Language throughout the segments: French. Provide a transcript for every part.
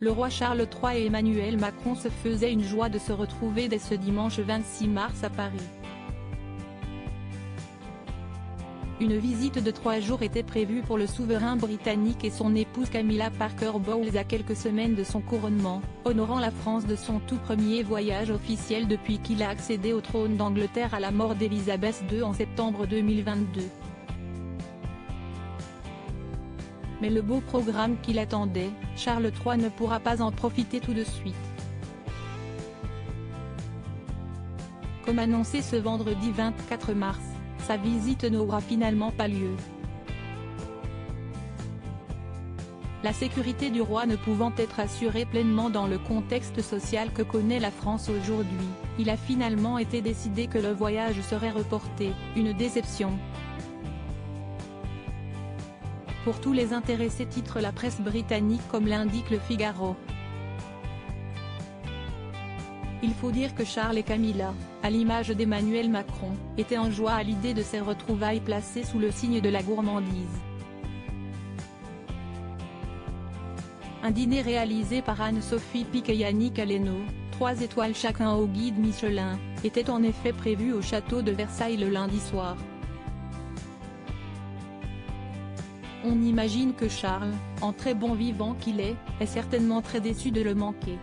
Le roi Charles III et Emmanuel Macron se faisaient une joie de se retrouver dès ce dimanche 26 mars à Paris. Une visite de 3 jours était prévue pour le souverain britannique et son épouse Camilla Parker Bowles à quelques semaines de son couronnement, honorant la France de son tout premier voyage officiel depuis qu'il a accédé au trône d'Angleterre à la mort d'Élisabeth II en septembre 2022. Mais le beau programme qui l'attendait, Charles III ne pourra pas en profiter tout de suite. Comme annoncé ce vendredi 24 mars, sa visite n'aura finalement pas lieu. La sécurité du roi ne pouvant être assurée pleinement dans le contexte social que connaît la France aujourd'hui, il a finalement été décidé que le voyage serait reporté, une déception. Pour tous les intéressés, titre la presse britannique comme l'indique Le Figaro. Il faut dire que Charles et Camilla, à l'image d'Emmanuel Macron, étaient en joie à l'idée de ces retrouvailles placées sous le signe de la gourmandise. Un dîner réalisé par Anne-Sophie Pic et Yannick Aleno, 3 étoiles chacun au guide Michelin, était en effet prévu au château de Versailles le lundi soir. On imagine que Charles, en très bon vivant qu'il est certainement très déçu de le manquer.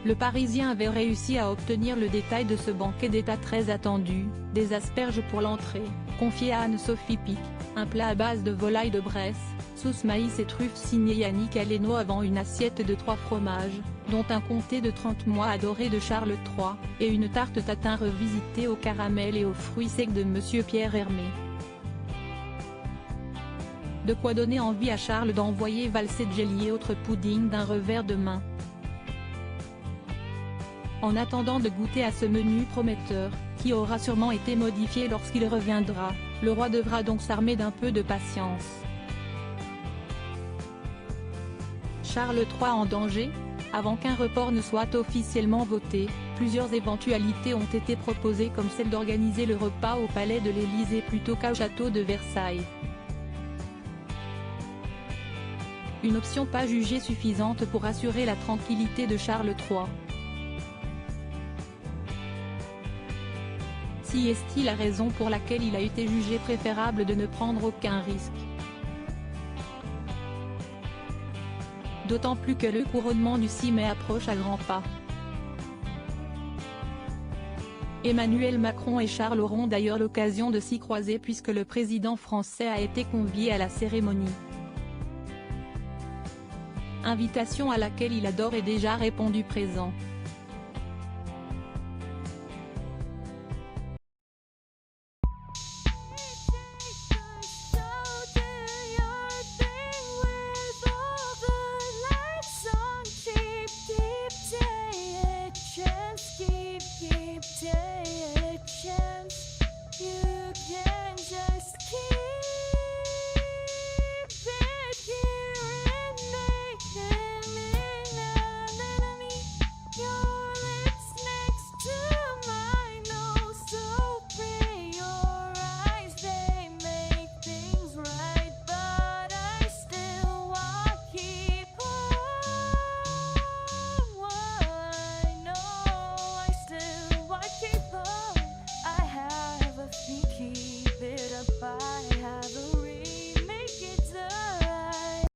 Le Parisien avait réussi à obtenir le détail de ce banquet d'État très attendu, des asperges pour l'entrée, confiées à Anne-Sophie Pic, un plat à base de volaille de Bresse, sauce maïs et truffes signé Yannick Aleno avant une assiette de 3 fromages, dont un comté de 30 mois adoré de Charles III, et une tarte tatin revisitée au caramel et aux fruits secs de Monsieur Pierre Hermé. De quoi donner envie à Charles d'envoyer valser jelly et autres puddings d'un revers de main. En attendant de goûter à ce menu prometteur, qui aura sûrement été modifié lorsqu'il reviendra, le roi devra donc s'armer d'un peu de patience. Charles III en danger? Avant qu'un report ne soit officiellement voté, plusieurs éventualités ont été proposées comme celle d'organiser le repas au palais de l'Élysée plutôt qu'au château de Versailles. Une option pas jugée suffisante pour assurer la tranquillité de Charles III. Si est-il la raison pour laquelle il a été jugé préférable de ne prendre aucun risque. D'autant plus que le couronnement du 6 mai approche à grands pas. Emmanuel Macron et Charles auront d'ailleurs l'occasion de s'y croiser puisque le président français a été convié à la cérémonie. Invitation à laquelle il a d'ores et déjà répondu présent. Keep